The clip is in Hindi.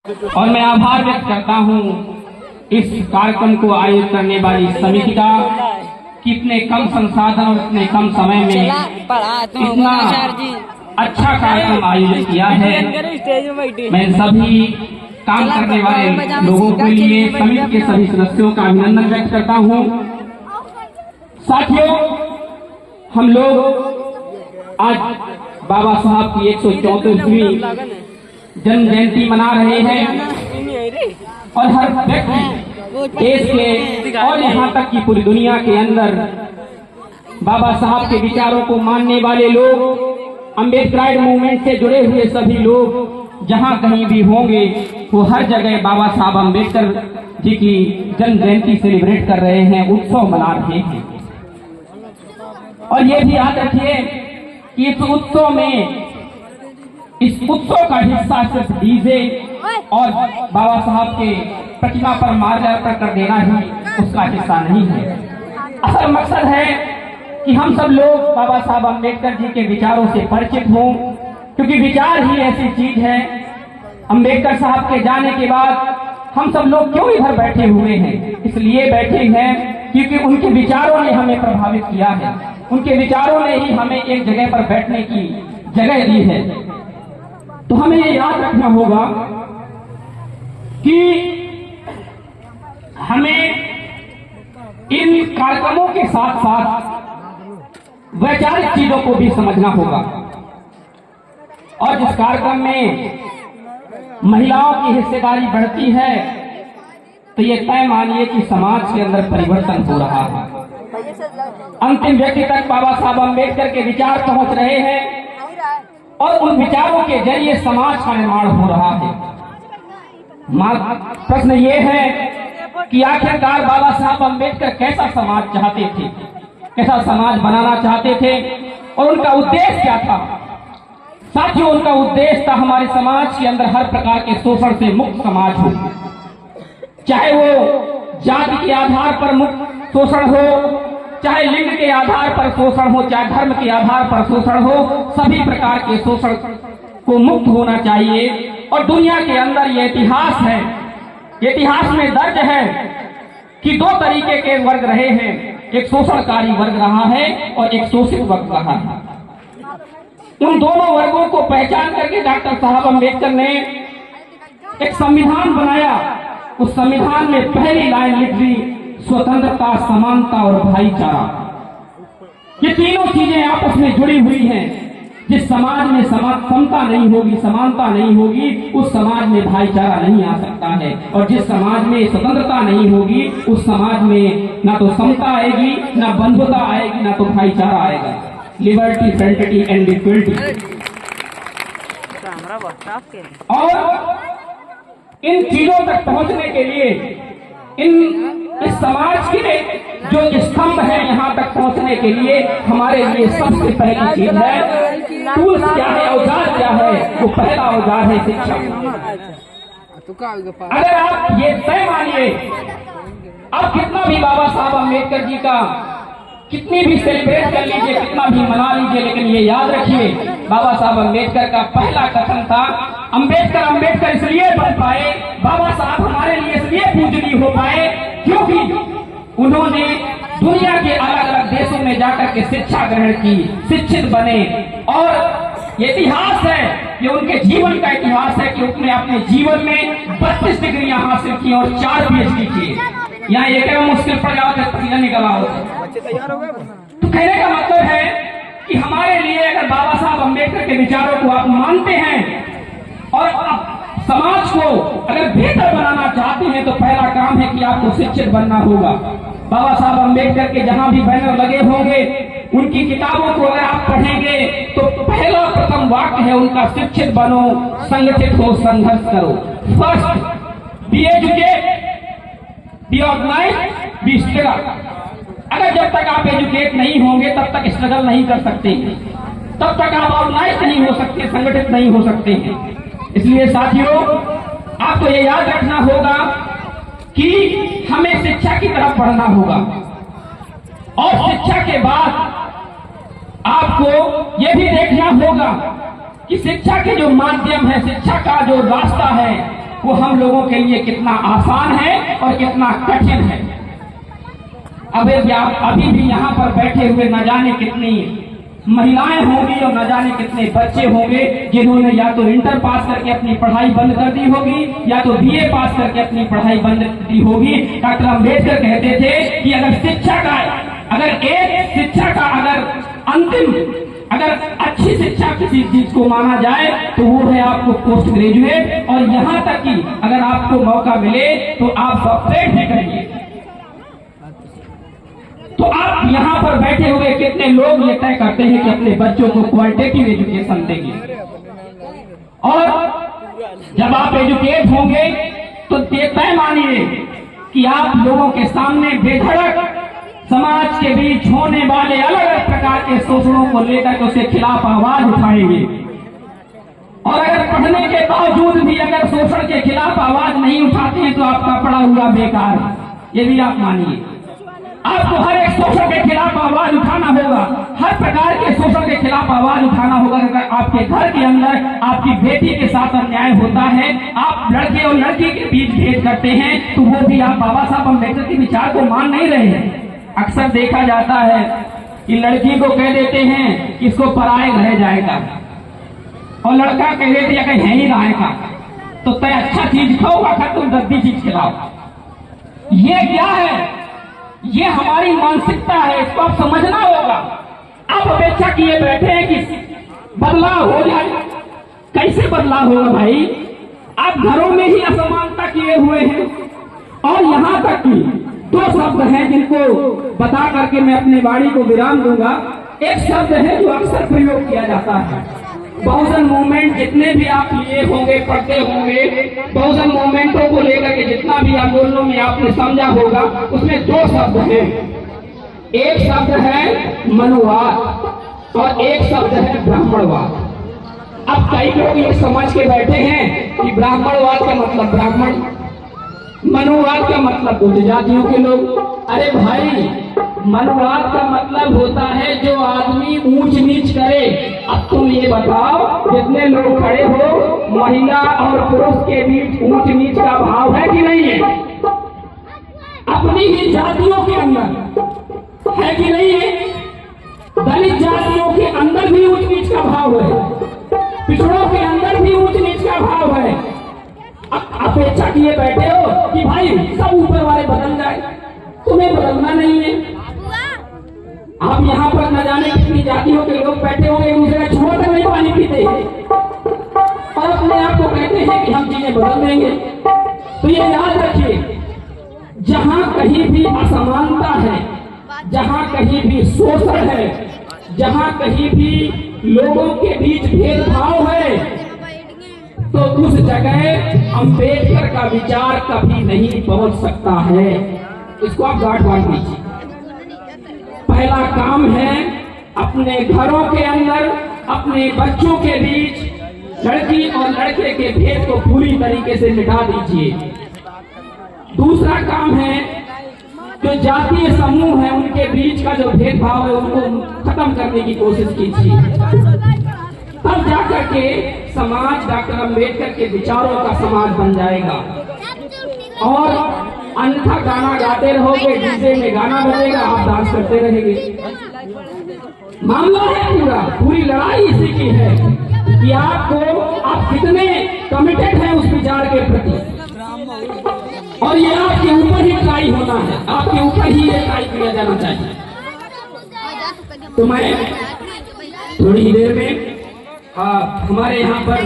और मैं आभार व्यक्त करता हूं इस कार्यक्रम को आयोजित करने वाली समिति का कि इतने कम संसाधन और इतने कम समय में इतना अच्छा कार्यक्रम आयोजित किया है। मैं सभी काम करने वाले लोगों के लिए समिति के सभी सदस्यों का अभिनंदन व्यक्त करता हूं। साथियों, हम लोग आज बाबा साहब की 134वीं जन्म जयंती मना रहे हैं और हर व्यक्ति देश के और यहाँ तक कि पूरी दुनिया के अंदर बाबा साहब के विचारों को मानने वाले लोग, अम्बेडकराइड मूवमेंट से जुड़े हुए सभी लोग जहाँ कहीं भी होंगे वो हर जगह बाबा साहब अम्बेडकर जी की जन्म जयंती सेलिब्रेट कर रहे हैं, उत्सव मना रहे हैं। और ये भी याद रखिए कि इस उत्सव का हिस्सा सिर्फ डीजे और बाबा साहब के प्रतिमा पर माल्यार्पण कर देना ही उसका हिस्सा नहीं है। असल मकसद है कि हम सब लोग बाबा साहब अम्बेडकर जी के विचारों से परिचित हों, क्योंकि विचार ही ऐसी चीज है। अम्बेडकर साहब के जाने के बाद हम सब लोग क्यों इधर बैठे हुए हैं? इसलिए बैठे हैं क्योंकि उनके विचारों ने हमें प्रभावित किया है, उनके विचारों ने ही हमें एक जगह पर बैठने की जगह दी है। तो हमें ये याद रखना होगा कि हमें इन कार्यक्रमों के साथ साथ वैचारिक चीजों को भी समझना होगा। और जिस कार्यक्रम में महिलाओं की हिस्सेदारी बढ़ती है तो ये तय मानिए कि समाज के अंदर परिवर्तन हो रहा है। अंतिम व्यक्ति तक बाबा साहब अम्बेडकर के विचार पहुंच रहे हैं और उन विचारों के जरिए समाज का निर्माण हो रहा है। प्रश्न ये है कि आखिरकार बाबा साहब अम्बेडकर कैसा समाज चाहते थे, कैसा समाज बनाना चाहते थे और उनका उद्देश्य क्या था? साथियों, उनका उद्देश्य था हमारे समाज के अंदर हर प्रकार के शोषण से मुक्त समाज हो, चाहे वो जाति के आधार पर मुक्त शोषण हो, चाहे लिंग के आधार पर शोषण हो, चाहे धर्म के आधार पर शोषण हो, सभी प्रकार के शोषण को मुक्त होना चाहिए। और दुनिया के अंदर ये इतिहास है, इतिहास में दर्ज है कि दो तरीके के वर्ग रहे हैं, एक शोषणकारी वर्ग रहा है और एक शोषित वर्ग रहा है। उन दोनों वर्गों को पहचान करके डॉक्टर साहब अम्बेडकर ने एक संविधान बनाया। उस संविधान में पहली लाइन लिख दी, स्वतंत्रता, समानता और भाईचारा। ये तीनों चीजें आपस में जुड़ी हुई हैं। जिस समाज में समता नहीं होगी, समानता नहीं होगी, उस समाज में भाईचारा नहीं आ सकता है। और जिस समाज में स्वतंत्रता नहीं होगी, उस समाज में ना तो समता आएगी, ना बंधुता आएगी, ना तो भाईचारा आएगा। Liberty, fraternity and equality. और इन चीजों तक पहुंचने के लिए इस समाज के जो स्तंभ है, यहाँ तक पहुंचने के लिए हमारे लिए सबसे पहली चीज है, टूल्स क्या है, औजार क्या है? वो पहला औजार है शिक्षा। अगर आप ये तय मानिए, आप कितना भी बाबा साहब अम्बेडकर जी का कितनी भी सेलिब्रेट कर लीजिए, कितना भी मना लीजिए, लेकिन ये याद रखिए, बाबा साहब अम्बेडकर का पहला कथन था, अम्बेडकर इसलिए बन पाए, बाबा साहब हमारे लिए इसलिए पूजनीय हो पाए क्योंकि उन्होंने दुनिया के अलग अलग देशों में जाकर के शिक्षा ग्रहण की, शिक्षित बने। और ये इतिहास है, ये उनके जीवन का इतिहास है कि उन्होंने अपने जीवन में 32 डिग्रियां हासिल की और 4 PhD किए। यहाँ एक मुश्किल पड़ जाओ, पसीना निकला हो। तो कहने का मतलब है कि हमारे लिए अगर बाबा साहब अम्बेडकर के विचारों को आप मानते हैं और आप समाज को अगर बेहतर बनाना चाहते हैं, तो पहला काम है कि आपको शिक्षित बनना होगा। बाबा साहब अम्बेडकर के जहां भी बैनर लगे होंगे, उनकी किताबों को अगर आप पढ़ेंगे तो पहला प्रथम वाक्य है उनका, शिक्षित बनो, संगठित हो, संघर्ष करो। First, be educate, be organised, be struggle. अगर जब तक आप एजुकेट नहीं होंगे तब तक स्ट्रगल नहीं कर सकते, तब तक आप ऑर्गेनाइज नहीं हो सकते, संगठित नहीं हो सकते हैं। इसलिए साथियों, आपको ये याद रखना होगा कि हमें शिक्षा की तरफ बढ़ना होगा और शिक्षा के बाद आपको ये भी देखना होगा कि शिक्षा के जो माध्यम है, शिक्षा का जो रास्ता है, वो हम लोगों के लिए कितना आसान है और कितना कठिन है। अभी भी यहाँ पर बैठे हुए न जाने कितनी महिलाएं होंगी और न जाने कितने बच्चे होंगे जिन्होंने या तो इंटर पास करके अपनी पढ़ाई बंद कर दी होगी या तो बीए पास करके अपनी पढ़ाई बंद कर दी होगी। डॉक्टर अम्बेडकर कहते थे कि अगर एक शिक्षा का अंतिम अच्छी शिक्षा किसी चीज को माना जाए तो वो है आपको पोस्ट ग्रेजुएट, और यहाँ तक कि अगर आपको मौका मिले तो आप डॉक्टरेट भी करिए। तो आप यहाँ पर बैठे हुए कितने लोग ये तय करते हैं कि अपने बच्चों को क्वालिटेटिव एजुकेशन देंगे, और जब आप एजुकेट होंगे तो तय मानिए कि आप लोगों के सामने बेधड़क समाज के बीच होने वाले अलग अलग प्रकार के शोषणों को लेकर उसके खिलाफ आवाज उठाएंगे। और अगर पढ़ने के बावजूद भी अगर शोषण के खिलाफ आवाज नहीं उठाते हैं तो आपका पढ़ा हुआ बेकार है, ये भी आप मानिए। आपको हर एक शोषण के खिलाफ आवाज उठाना होगा, हर प्रकार के शोषण के खिलाफ आवाज उठाना होगा। अगर आपके घर के अंदर आपकी बेटी के साथ अन्याय होता है, आप लड़के और लड़की के बीच भेद करते हैं, तो वो भी आप बाबा साहब अम्बेडकर के विचार को मान नहीं रहे हैं। अक्सर देखा जाता है कि लड़की को कह देते हैं कि इसको पराए घर जाएगा, और लड़का कह देते हैं कहीं है ही रहेगा, तो तय अच्छा चीज खाओगा खा तुम गंदी चीज खिलाओ। ये क्या है? ये हमारी मानसिकता है, इसको आप समझना होगा। आप अपेक्षा किए बैठे हैं कि बदलाव हो जाए, कैसे बदलाव होगा भाई? आप घरों में ही असमानता किए हुए हैं। और यहाँ तक कि दो शब्द हैं जिनको बता करके मैं अपनी वाणी को विराम दूंगा। एक शब्द है जो अक्सर प्रयोग किया जाता है, बहुजन मूवमेंट। जितने भी आप लिए होंगे, पढ़ते होंगे, बहुजन मूवमेंटों को लेकर के जितना भी आंदोलनों में आपने समझा होगा, उसमें दो शब्द हैं। एक शब्द है मनुवाद और एक शब्द है ब्राह्मणवाद। अब कई लोग ये समझ के बैठे हैं कि ब्राह्मणवाद का मतलब ब्राह्मण, मनुवाद का मतलब बुद्ध जातियों के लोग। अरे भाई, मनुवाद का मतलब होता है जो आदमी ऊंच नीच करे। अब तुम ये बताओ, जितने लोग खड़े हो, महिला और पुरुष के बीच ऊंच नीच का भाव है कि नहीं है? अपनी ही जातियों के अंदर है कि नहीं है? दलित जातियों के अंदर भी ऊंच नीच का भाव है, पिछड़ों के अंदर भी ऊंच नीच का भाव है। अपेक्षा किए बैठे हो कि भाई सब ऊपर वाले बदल जाए, तुम्हें बदलना नहीं है। आप यहाँ पर न जाने कितनी जातियों के लोग बैठे होंगे, एक दूसरे का छुआ तक नहीं पानी पीते हैं और अपने आप को कहते हैं कि हम चीजें बदल देंगे। तो ये याद रखिए, जहाँ कहीं भी असमानता है, जहाँ कहीं भी शोषण है, जहाँ कहीं भी लोगों के बीच भेदभाव है, तो उस जगह अम्बेडकर का विचार कभी नहीं पहुंच सकता है। इसको आप गांठ बांध लीजिए। पहला काम है अपने घरों के अंदर, अपने बच्चों के बीच लड़की और लड़के के भेद को पूरी तरीके से मिटा दीजिए। दूसरा काम है जो जातीय समूह है उनके बीच का जो भेदभाव है उनको खत्म करने की कोशिश कीजिए। तब जाकर के समाज डॉक्टर अम्बेडकर के विचारों का समाज बन जाएगा। और अन्यथा गाना गाते रहोगे, डीजे में गाना बजेगा, आप डांस करते रहेंगे। मामला है पूरी लड़ाई इसी की है कि आप कितने कमिटेड हैं उस विचार के प्रति, और ये आपके ऊपर ही ट्राई होना है, आपके ऊपर ही ये ट्राई किया जाना चाहिए। तो मैं थोड़ी देर में हमारे यहाँ पर